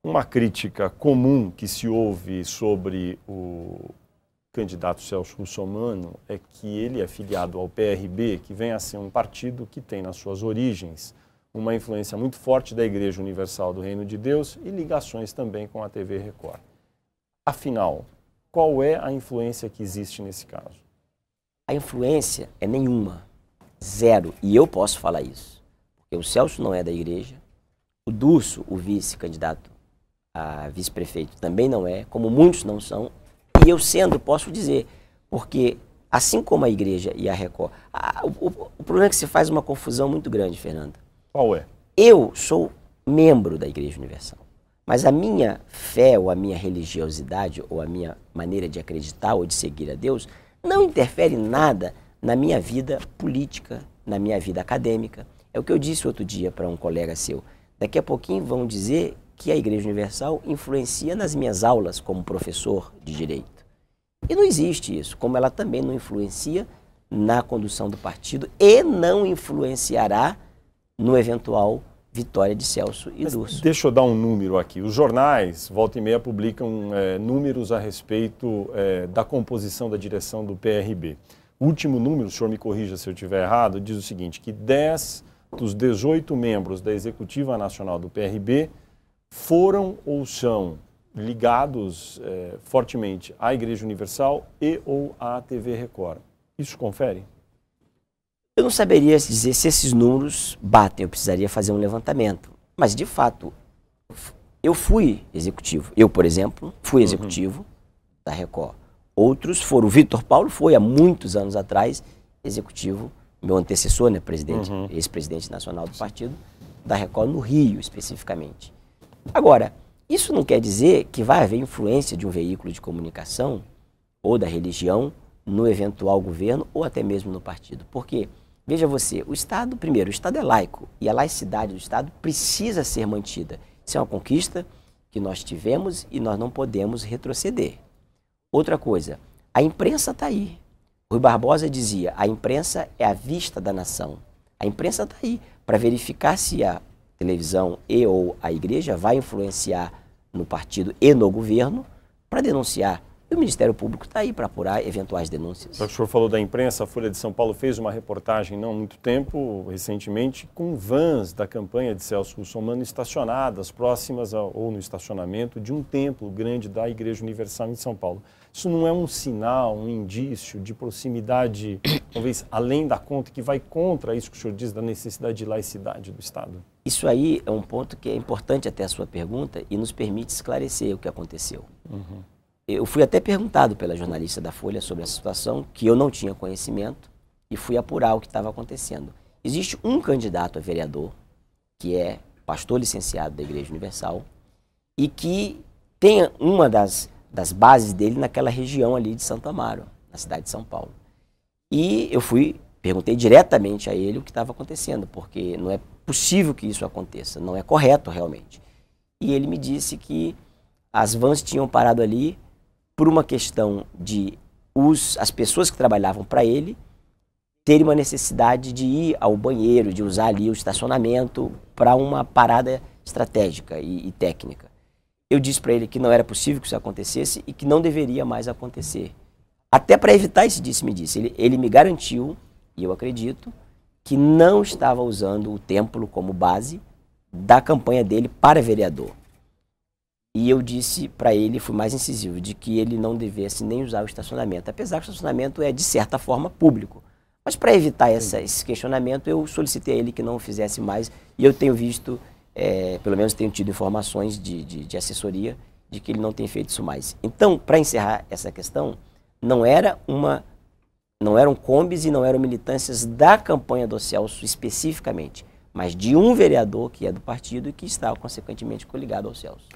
Uma crítica comum que se ouve sobre o candidato Celso Russomano é que ele é filiado ao PRB, que vem a ser um partido que tem nas suas origens uma influência muito forte da Igreja Universal do Reino de Deus e ligações também com a TV Record. Afinal, qual é a influência que existe nesse caso? A influência é nenhuma, zero, e eu posso falar isso, porque o Celso não é da igreja, o Durso, o vice-candidato a vice-prefeito, também não é, como muitos não são, e eu sendo, posso dizer, porque assim como a igreja e a Record, o problema é que se faz uma confusão muito grande, Fernanda. Qual é? Eu sou membro da Igreja Universal, mas a minha fé ou a minha religiosidade ou a minha maneira de acreditar ou de seguir a Deus não interfere nada na minha vida política, na minha vida acadêmica. É o que eu disse outro dia para um colega seu. Daqui a pouquinho vão dizer que a Igreja Universal influencia nas minhas aulas como professor de direito. E não existe isso, como ela também não influencia na condução do partido e não influenciará no eventual vitória de Celso e Durso. Deixa eu dar um número aqui. Os jornais, volta e meia, publicam números a respeito da composição da direção do PRB. O último número, o senhor me corrija se eu estiver errado, diz o seguinte, que 10 dos 18 membros da Executiva Nacional do PRB foram ou são ligados fortemente à Igreja Universal e ou à TV Record. Isso confere? Eu não saberia dizer se esses números batem, eu precisaria fazer um levantamento. Mas, de fato, eu fui executivo. Eu, por exemplo, fui executivo da Record. Outros foram. O Vitor Paulo foi, há muitos anos atrás, executivo, meu antecessor, né, presidente, ex-presidente nacional do partido, da Record no Rio, especificamente. Agora, isso não quer dizer que vai haver influência de um veículo de comunicação ou da religião no eventual governo ou até mesmo no partido. Porque, veja você, o Estado, primeiro, o Estado é laico e a laicidade do Estado precisa ser mantida. Isso é uma conquista que nós tivemos e nós não podemos retroceder. Outra coisa, a imprensa está aí. Rui Barbosa dizia, a imprensa é a vista da nação. A imprensa está aí para verificar se a televisão e ou a igreja vai influenciar no partido e no governo para denunciar. E o Ministério Público está aí para apurar eventuais denúncias. O senhor falou da imprensa, a Folha de São Paulo fez uma reportagem não há muito tempo, recentemente, com vans da campanha de Celso Russomano estacionadas próximas ou no estacionamento de um templo grande da Igreja Universal em São Paulo. Isso não é um sinal, um indício de proximidade, talvez além da conta, que vai contra isso que o senhor diz da necessidade de laicidade do Estado? Isso aí é um ponto que é importante até a sua pergunta e nos permite esclarecer o que aconteceu. Eu fui até perguntado pela jornalista da Folha sobre a situação, que eu não tinha conhecimento, e fui apurar o que estava acontecendo. Existe um candidato a vereador, que é pastor licenciado da Igreja Universal, e que tem uma das bases dele naquela região ali de Santo Amaro, na cidade de São Paulo. E eu perguntei diretamente a ele o que estava acontecendo, porque não é possível que isso aconteça, não é correto realmente. E ele me disse que as vans tinham parado ali por uma questão de as pessoas que trabalhavam para ele terem uma necessidade de ir ao banheiro, de usar ali o estacionamento para uma parada estratégica e técnica. Eu disse para ele que não era possível que isso acontecesse e que não deveria mais acontecer. Até para evitar esse disse-me-disse. Ele me garantiu, e eu acredito, que não estava usando o templo como base da campanha dele para vereador. E eu disse para ele, fui mais incisivo, de que ele não devesse nem usar o estacionamento, apesar que o estacionamento é, de certa forma, público. Mas para evitar esse questionamento, eu solicitei a ele que não o fizesse mais, e eu tenho visto, pelo menos tenho tido informações de assessoria, de que ele não tem feito isso mais. Então, para encerrar essa questão, não eram combis e não eram militâncias da campanha do Celso especificamente, mas de um vereador que é do partido e que está, consequentemente, coligado ao Celso.